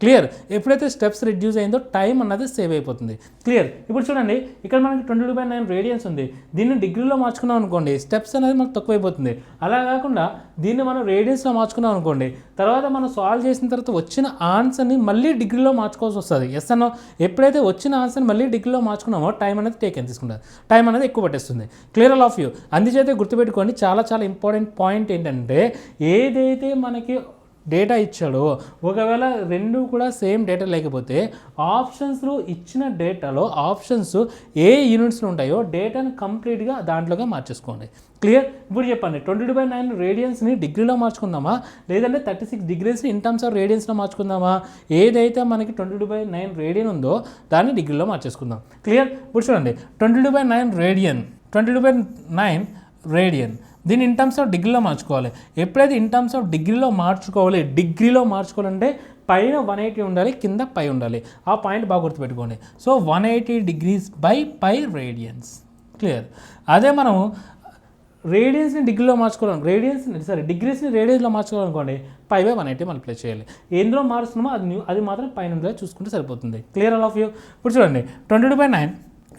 Speaker 1: క్లియర్. ఎప్పుడైతే స్టెప్స్ రెడ్యూస్ అయిందో టైం అన్నది సేవ్ అయిపోతుంది. క్లియర్. ఇప్పుడు చూడండి ఇక్కడ మనకి 22/9 radians ఉంది. దీన్ని డిగ్రీలో మార్చుకున్నాం అనుకోండి, స్టెప్స్ అనేది మనకు తక్కువైపోతుంది. అలా కాకుండా దీన్ని మనం రేడియన్స్లో మార్చుకున్నాం అనుకోండి, తర్వాత మనం సాల్వ్ చేసిన తర్వాత వచ్చిన ఆన్సర్ని మళ్ళీ డిగ్రీలో మార్చుకోవాల్సి వస్తుంది. ఎస్ అన్నో. ఎప్పుడైతే వచ్చిన ఆన్సర్ని మళ్ళీ డిగ్రీలో మార్చుకున్నామో టైం అనేది తీసుకుంటుంది, టైం అనేది ఎక్కువ పట్టేస్తుంది. Clear all of you. అందుచేత గుర్తుపెట్టుకోండి, చాలా చాలా ఇంపార్టెంట్ పాయింట్ ఏంటంటే, ఏదైతే మనకి డేటా ఇచ్చాడో ఒకవేళ రెండు కూడా సేమ్ డేటా లేకపోతే ఆప్షన్స్లో ఇచ్చిన డేటాలో ఆప్షన్స్ ఏ యూనిట్స్లో ఉంటాయో డేటాను కంప్లీట్గా దాంట్లోగా మార్చేసుకోండి. క్లియర్. ఇప్పుడు చెప్పండి, 22/9 radiansని డిగ్రీలో మార్చుకుందామా లేదంటే 36 degreesని ఇన్ టర్మ్స్ ఆఫ్ రేడియన్స్లో మార్చుకుందామా? ఏదైతే మనకి 22/9 radian ఉందో దాన్ని డిగ్రీలో మార్చేసుకుందాం. క్లియర్. ఇప్పుడు చూడండి 22/9 radian దీన్ని ఇన్ టర్మ్స్ ఆఫ్ డిగ్రీలో మార్చుకోవాలి. ఎప్పుడైతే ఇన్ టర్మ్స్ ఆఫ్ డిగ్రీలో మార్చుకోవాలంటే పైన 180 ఉండాలి, కింద పై ఉండాలి. ఆ పాయింట్ బాగా గుర్తుపెట్టుకోండి. So 180 degrees by pi radians. Clear. అదే మనం రేడియన్స్ని డిగ్రీలో మార్చుకోవాలి, డిగ్రీస్ని రేడియన్స్లో మార్చుకోవాలనుకోండి, పై బై 180 మల్టిప్లై చేయాలి. ఎందులో మారుస్తున్నామో అది మాత్రం పైన ఉండేలా చూసుకుంటే సరిపోతుంది. Clear all of you. ఇప్పుడు చూడండి 22/9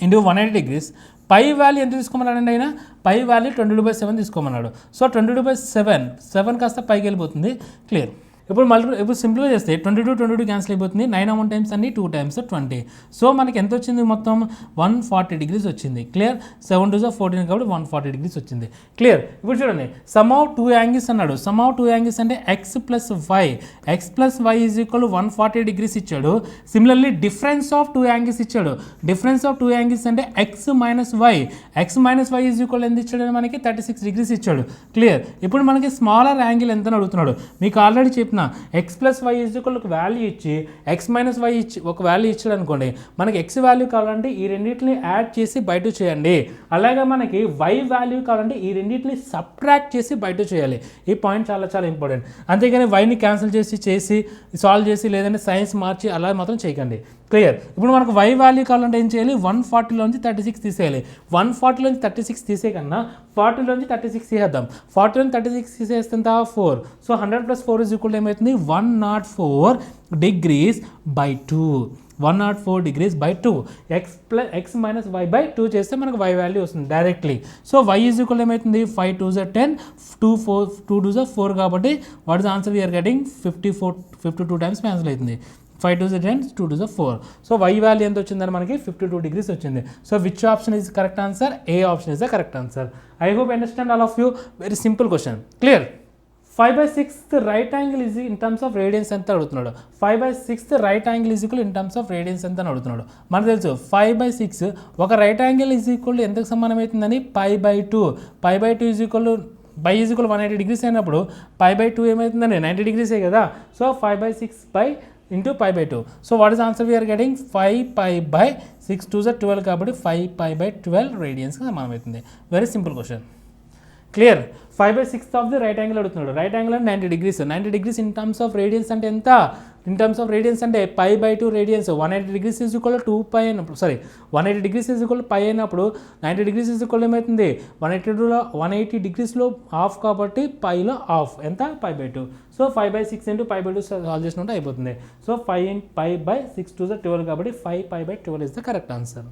Speaker 1: ఇంటూ 180 degrees. పై వాల్యూ ఎంత తీసుకోమన్నాడండి ఆయన? పై వాల్యూ 22/7 తీసుకోమన్నాడు. సో 22/7 కాస్త పైకి వెళ్ళిపోతుంది. క్లియర్. ఇప్పుడు సింపుల్గా చేస్తే 22 క్యాన్సిల్ అయిపోతుంది, 9 1 టైమ్స్ అన్ని 2 టైమ్స్ 20. సో మనకి ఎంత వచ్చింది మొత్తం 140 డిగ్రీస్ వచ్చింది. క్లియర్. 7 2 14 కాబట్టి 140 డిగ్రీస్ వచ్చింది. క్లియర్. ఇప్పుడు చూడండి సమ్ ఆఫ్ 2 యాంగిల్స్ అన్నాడు. సమ్ ఆఫ్ 2 యాంగిల్స్ అంటే x plus y is equal 140 degrees ఇచ్చాడు. సిమిలర్లీ డిఫరెన్స్ ఆఫ్ 2 యాంగిల్స్ ఇచ్చాడు. డిఫరెన్స్ ఆఫ్ 2 యాంగిల్స్ అంటే x minus y is equal ఎంత ఇచ్చాడు, మనకి 36 డిగ్రీస్ ఇచ్చాడు. క్లియర్. ఇప్పుడు మనకి స్మాలర్ యాంగిల్ ఎంత అని అడుగుతున్నాడు. మీకు ఆల్రెడీ చెప్పిన x plus y is equal ఒక వాల్యూ ఇచ్చి ఎక్స్ మైనస్ వై ఇచ్చి ఒక వాల్యూ ఇచ్చాడు అనుకోండి, మనకి ఎక్స్ వాల్యూ కావాలంటే ఈ రెండింటిని యాడ్ చేసి బయట చేయండి. అలాగే మనకి వై వాల్యూ కావాలంటే ఈ రెండింటిని సబ్ట్రాక్ట్ చేసి బయట చేయాలి. ఈ పాయింట్ చాలా చాలా ఇంపార్టెంట్. అంతేగాని వైని క్యాన్సిల్ చేసి సాల్వ్ చేసి లేదంటే సైన్స్ మార్చి అలా మాత్రం చేయకండి. క్లియర్. ఇప్పుడు మనకు వై వాల్యూ కావాలంటే ఏం చేయాలి, 140లోంచి 36 తీసేయాలి. 140లోంచి 36 తీసే కన్నా 40లోంచి 36 తీసేద్దాం. 40లోంచి 36 తీసేస్తే 4. సో 100 + 4 ఈజ్ ఈక్వల్ ఏమవుతుంది, 104 degrees by 2. 104 degrees by 2. X minus y by 2 చేస్తే మనకు వై వాల్యూ వస్తుంది directly. So y is equal ఏమవుతుంది, 5 2 10, 2 2 4 కాబట్టి what is answer we are getting 52 times cancel అవుతుంది. 5 2 10, 2 2 4. సో వై వాల్యూ ఎంత వచ్చిందని మనకి 52 డిగ్రీస్ వచ్చింది. So which option is correct answer, A option is the correct answer. I hope understand all of you. Very simple question. Clear. 5/6 right angle is in terms of radians ఎంత అడుగుతున్నాడు. 5/6 right angle is equal in terms of radians ఎంత అని అడుగుతున్నాడు. మనకు తెలుసు 5/6 ఒక right angle is equal ఎంతకు సమానం అవుతుందని, π/2. π/2 is equal by is equal 180 degrees అయినప్పుడు π/2 ఏమవుతుందండి, 90 డిగ్రీసే కదా. So 5/6 into π/2. So what is the answer we are getting, 5π/6 2 12 కాబట్టి 5π/12 రేడియన్స్ సమానం అవుతుంది. Very simple question. Clear. 5/6 of the right angle అడుగుతున్నాడు. రైట్ యాంగిల్ అంటే 90 degrees. 90 degrees in terms of radians అంటే ఎంత, ఇన్ టర్మ్స్ ఆఫ్ రేడియన్స్ అంటే π/2 radians. 180 degrees is equal 2π అయినప్పుడు 180 degrees is equal π అయినప్పుడు 90 డిగ్రీస్ ఈజ్ ఈక్వల్ ఏమవుతుంది, 180 డిగ్రీస్లో హాఫ్ కాబట్టి పైలో half ఎంత, π/2. సో 5/6 into π/2 సాల్వ్ చేసినట్టు అయిపోతుంది. సో 5π/6 2 12 కాబట్టి 5π/12 is the correct answer.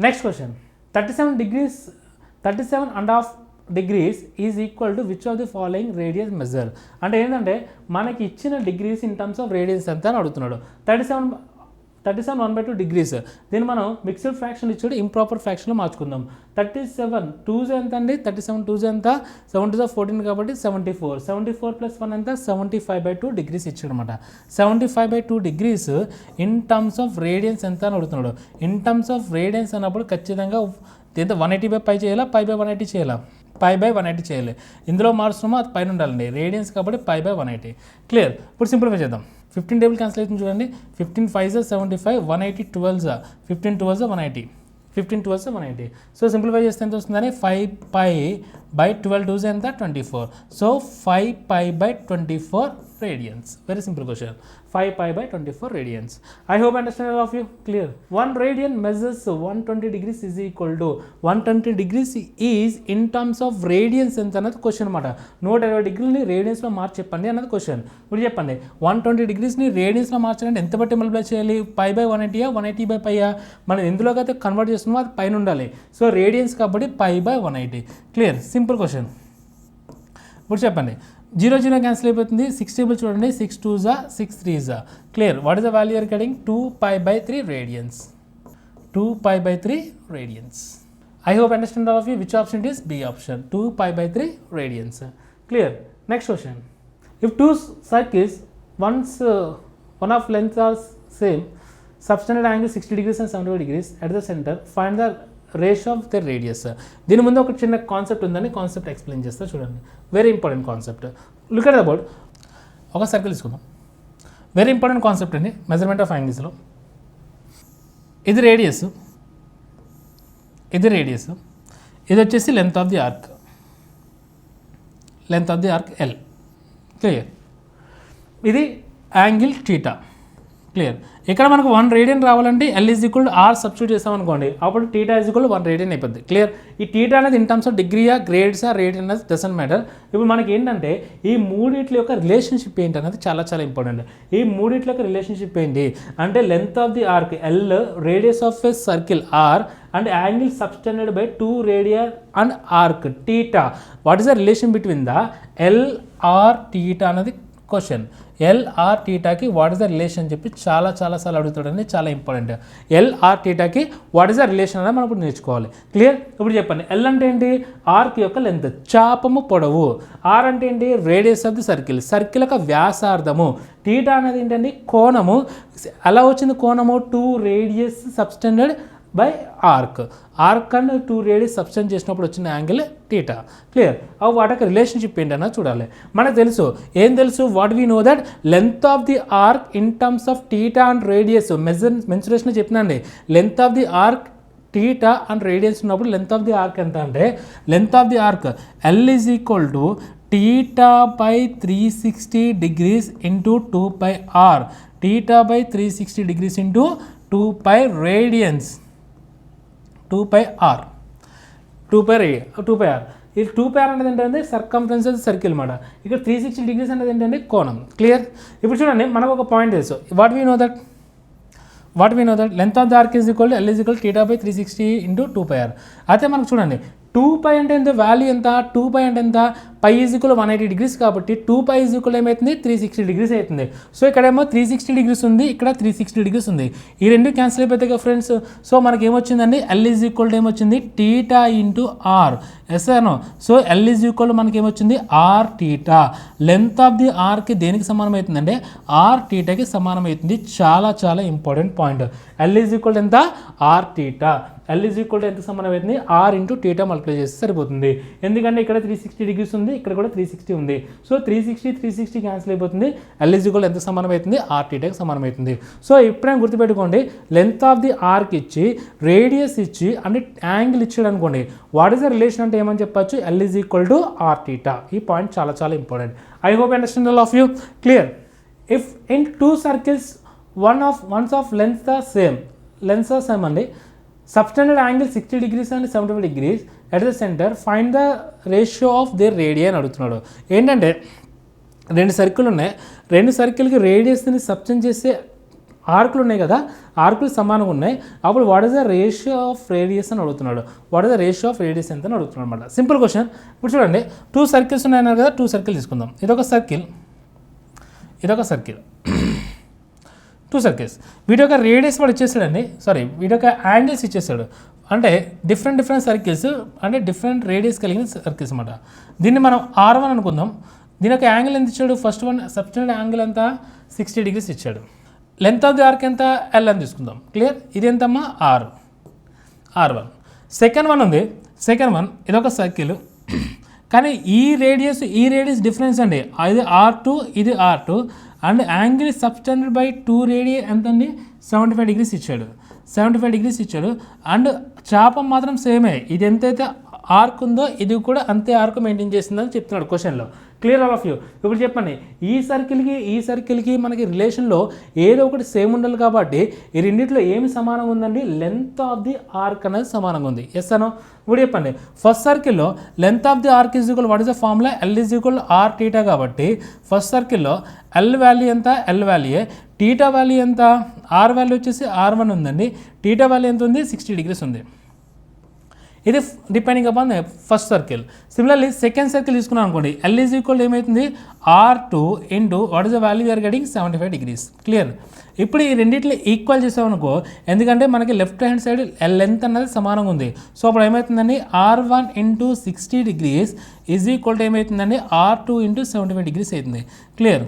Speaker 1: Next question. 37.5 degrees is equal to which of the following radius measure. అంటే ఏంటంటే మనకి ఇచ్చిన degrees in terms of radians ఎంత అని అడుగుతున్నాడు. 37 1/2 డిగ్రీస్. దీన్ని మనం మిక్స్డ్ ఫ్రాక్షన్ ఇచ్చాడు, ఇంప్రాపర్ ఫ్రాక్షన్లో మార్చుకుందాం. 37 2s ఎంత అండి, 37 2s ఎంత, 7 2s 14 కాబట్టి 74. 74 + 1 ఎంత, 75/2 డిగ్రీస్ ఇచ్చాడు అనమాట. 75/2 degrees in terms of radians ఎంత అని అడుగుతున్నాడు. ఇన్ టర్మ్స్ ఆఫ్ రేడియన్స్ అన్నప్పుడు ఖచ్చితంగా ఎంత 180/π చేయాలా, π/180 చేయాలా, π/180 చేయాలి. ఇందులో మార్చున్నామో అది పైన ఉండాలండి, రేడియన్స్ కాబట్టి π/180. క్లియర్. ఇప్పుడు సింప్లిఫై చేద్దాం. 15 టేబుల్ క్యాన్సిల్ అవుతుంది చూడండి. 15 5s 75, 180 12s, 15 12s 180, 15 12s 180. So simplify చేస్తే ఎంత వస్తుందని 5π/12 2s ఎంత, 24. So 5π/24 radians. Very simple question. 5π/24 radians. I hope understand all of you. Clear. 1 radian measures 120 degrees is equal to 120 degrees is in terms of radians ఎంత అన్నది question అనమాట. 120 డిగ్రీని రేడియన్స్లో మార్చి చెప్పండి అన్నది క్వశ్చన్. ఇప్పుడు చెప్పండి 120 డిగ్రీస్ని రేడియన్స్లో మార్చాలంటే ఎంత బట్టి మల్టిప్లై చేయాలి, π/180 180/π. మనం ఎందులోకి అయితే కన్వర్ట్ చేస్తున్నామో అది పైన ఉండాలి. సో రేడియన్స్ కాబట్టి π/180. క్లియర్. Simple question. ఇప్పుడు చెప్పండి 0 0 క్యాన్సిల్ అయిపోతుంది. 6 టేబుల్ చూడండి. 6 2s 6 3s. Clear. What is the value are getting, 2π/3 radians. 2π/3 radians. I hope understand all of you. Which option it is, B option, 2π/3 radians. Clear. Next question. If 2 circles one of length are same, subtended angle 60 degrees and 75 degrees at the center, find the ratio of the radius. దీని ముందు ఒక చిన్న concept ఉందని concept explain చేస్తా చూడండి. Very important concept. Look at about ఒక circle తీసుకుందాం. Very important concept అండి మెజర్మెంట్ ఆఫ్ యాంగిల్స్లో. ఇది రేడియస్, ఇది రేడియస్, ఇది వచ్చేసి length of the arc, length of the arc L. Clear. ఇది యాంగిల్ థీటా. క్లియర్. ఇక్కడ మనకు 1 రేడియన్ రావాలంటే L is equal R substitute చేస్తామనుకోండి, అప్పుడు థీటా ఈజ్ ఈక్వల్ 1 రేడియన్ అయిపోద్ది. క్లియర్. ఈ థీటా అనేది ఇన్ టర్మ్స్ ఆఫ్ డిగ్రీయా, గ్రేడ్సా, రేడియన్ అనేది డజంట్ మ్యాటర్. ఇప్పుడు మనకి ఏంటంటే ఈ మూడిట్ల యొక్క రిలేషన్షిప్ ఏంటి అనేది చాలా చాలా ఇంపార్టెంట్. ఈ మూడిట్ల యొక్క రిలేషన్షిప్ ఏంటి అంటే length of the arc L, radius of a circle R and angle subtended by 2 radian and arc theta. What is the relation between the L R theta అనేది క్వశ్చన్ ఎల్ఆర్ టీటాకి what is the relation అని చెప్పి చాలా సార్లు అడుగుతాడండి, చాలా important. L R టీటాకి what is the relation అనేది మనం ఇప్పుడు నేర్చుకోవాలి. క్లియర్? ఇప్పుడు చెప్పండి. ఎల్ అంటే ఏంటి? ఆర్క్ యొక్క లెంత్, చాపము పొడవు. ఆర్ అంటే ఏంటి? Radius of the circle, circle యొక్క వ్యాసార్థము. టీటా అనేది ఏంటండి? కోణము. ఎలా వచ్చింది కోణము? 2 radius subtended by arc. Arc and 2 radius subtend చేసినప్పుడు వచ్చిన యాంగిల్ టీటా. క్లియర్? అవి వాటి రిలేషన్షిప్ ఏంటన్నా చూడాలి. మనకు తెలుసు, ఏం తెలుసు? What we know that length of the arc in terms of theta and radius. Mensuration చెప్పినండి. Length of the arc theta and radius ఉన్నప్పుడు లెంత్ ఆఫ్ ది ఆర్క్ ఎంత అంటే, length of the arc L is equal to theta by 360 degrees into 2 pi r. Theta by 360 degrees into 2 pi radians. 2 pi r. 2 pi r. ఈ 2 pi r అనేది ఏంటంటే circumference of circle మాట. ఇక్కడ 360 degrees అనేది ఏంటంటే కోణం. క్లియర్? ఇప్పుడు చూడండి, మనకు ఒక పాయింట్ తెలుసు. What we know that length of the arc is equal L is equal theta by 360 into 2 pi r. అయితే మనకు చూడండి, 2 pi అంటే ఎంత? వాల్యూ ఎంత? 2 pi అంటే ఎంత? పై ఈజ్ ఈక్వల్ 180 degrees కాబట్టి 2 pi ఈజ్ ఈక్వల్ ఏమవుతుంది? 360 degrees అవుతుంది. సో ఇక్కడేమో 360 degrees ఉంది, ఇక్కడ 360 degrees ఉంది. ఈ రెండు క్యాన్సిల్ అయిపోతాయి కదా ఫ్రెండ్స్. సో మనకి ఏమొచ్చిందండి? ఎల్ ఈజ్ ఈక్వల్ ఏమొచ్చింది? Theta into R. Yes or no? So L is equal మనకి ఏమొచ్చింది? R theta. Length of the ఆర్కి దేనికి సమానం అవుతుందంటే ఆర్ టీటాకి సమానం అవుతుంది. చాలా important point. L is equal ఎంత? R theta. L is equal ఎంత సమానం అవుతుంది? ఆర్ ఇంటూ టీటా మల్టిప్లై చేస్తే సరిపోతుంది. ఎందుకంటే ఇక్కడ 360 degrees ఉంది, ఇక్కడ కూడా 360 ఉంది. సో 360 క్యాన్సిల్ అయిపోతుంది. ఎల్ ఈజ్ ఈక్వల్ ఎంత సమానం అవుతుంది? ఆర్ టీటాకి సమానం అవుతుంది. సో ఎప్పుడైనా గుర్తుపెట్టుకోండి, లెంత్ ఆఫ్ ది ఆర్క్ ఇచ్చి, రేడియస్ ఇచ్చి, అంటే యాంగిల్ ఇచ్చాడు అనుకోండి, వాట్ ఈస్ ద రిలేషన్ అంటే ఏమని చెప్పచ్చు? L is equal to R theta. ఈ పాయింట్ చాలా important. I hope understand all of you. Clear? If in 2 circles ones of lengths are same అండి, subtended angle 60 degrees and 75 degrees at the center, find the ratio of their radii అని అడుగుతున్నాడు. ఏంటంటే 2 circle ఉన్నాయి, 2 సర్కిల్కి రేడియస్ని subtend చేసే ఆర్కులు ఉన్నాయి కదా, ఆర్కులు సమానంగా ఉన్నాయి. అప్పుడు what is the ratio of radius అని అడుగుతున్నాడు. What is the ratio of radius ఎంత అని అడుగుతున్నాడు అనమాట. Simple question. ఇప్పుడు చూడండి, 2 circles ఉన్నాయన్నారు కదా, 2 circles తీసుకుందాం. ఇదొక సర్కిల్, 2 circles. వీటి యొక్క రేడియస్ వాడు ఇచ్చేసాడండి, వీటి యొక్క యాంగిల్స్ ఇచ్చేసాడు. అంటే డిఫరెంట్ సర్కిల్స్, అంటే డిఫరెంట్ రేడియస్ కలిగిన సర్కిల్స్ అనమాట. దీన్ని మనం R1 అనుకుందాం. దీని యొక్క యాంగిల్ ఎంత ఇచ్చాడు? ఫస్ట్ వన్ సబ్టెండెడ్ యాంగిల్ ఎంత? 60 degrees ఇచ్చాడు. లెంత్ ఆఫ్ ది ఆర్క్ ఎంత? ఎల్ అని తీసుకుందాం. క్లియర్? ఇది ఎంతమ్మా? R1. సెకండ్ వన్ ఉంది, ఇదొక సర్కిల్, కానీ ఈ రేడియస్ డిఫరెన్స్ అండి. ఇది R2, ఇది R2, and angle subtended by 2 radius ఎంత అండి? 75 degrees ఇచ్చాడు. 75 degrees ఇచ్చాడు. అండ్ చాపం మాత్రం సేమే. ఇది ఎంతైతే ఆర్క్ ఉందో ఇది కూడా అంతే ఆర్క్ మెయింటైన్ చేస్తుందని చెప్తున్నాడు క్వశ్చన్లో. Clear all of you. ఇప్పుడు చెప్పండి, ఈ సర్కిల్కి మనకి రిలేషన్లో ఏదో ఒకటి సేమ్ ఉండాలి కాబట్టి ఈ రెండింటిలో ఏమి సమానంగా ఉందండి? లెంత్ ఆఫ్ ది ఆర్క్ అనేది సమానంగా ఉంది. ఎస్ అనో? ఇప్పుడు చెప్పండి, ఫస్ట్ సర్కిల్లో length of the arc is equal what is the formula? L is equal R theta. కాబట్టి ఫస్ట్ సర్కిల్లో ఎల్ వాల్యూ ఎంత? ఎల్ వాల్యూయే. టీటా వాల్యూ ఎంత? ఆర్ వాల్యూ వచ్చేసి R1 ఉందండి. టీటా వాల్యూ ఎంత ఉంది? 60 degrees ఉంది. ఇది depending upon first circle. Similarly second circle తీసుకున్నాం అనుకోండి, ఎల్ ఈజ్ ఈక్వల్ ఏమవుతుంది? R2 into what is the value you are getting? 75 degrees. Clear? ఇప్పుడు ఈ రెండింటిని ఈక్వల్ చేసామనుకో, ఎందుకంటే మనకి లెఫ్ట్ హ్యాండ్ సైడ్ లెంత్ అన్నది సమానంగా ఉంది. సో అప్పుడు ఏమవుతుందండి? R1 into 60 degrees is equal to ఏమవుతుందండి? R2 ఇంటూ 75 degrees అవుతుంది. క్లియర్?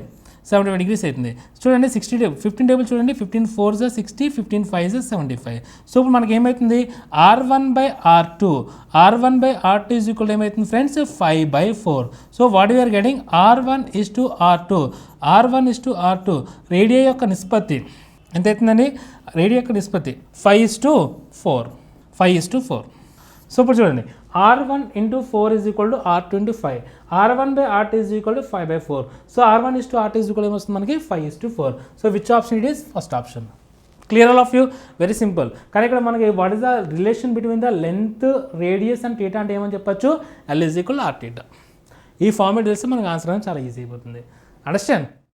Speaker 1: 75 degrees అవుతుంది. చూడండి 15 టేబుల్ చూడండి, 15 4s 60, 15 5s 75. సో ఇప్పుడు మనకి ఏమవుతుంది? R1 by R2 is equal ఏమవుతుంది friends? 5/4. So what you're getting? R1 is to R2. రేడియా యొక్క నిష్పత్తి ఎంత అవుతుందండి? రేడియా యొక్క నిష్పత్తి 5:4. సో ఇప్పుడు చూడండి, R1 into 4 is equal to R2 into 5. R1 by R2 is equal to 5/4. So R1 is to R2 is equal to మనకి 5:4. So which option it is? First option. Clear all of you? Very simple. కానీ ఇక్కడ మనకి what is the relation between the length, radius and theta అంటే ఏమని చెప్పచ్చు? L is equal to R theta. ఈ format తెలిస్తే మనకు ఆన్సర్ అనేది చాలా ఈజీ అయిపోతుంది. అండర్స్టాండ్?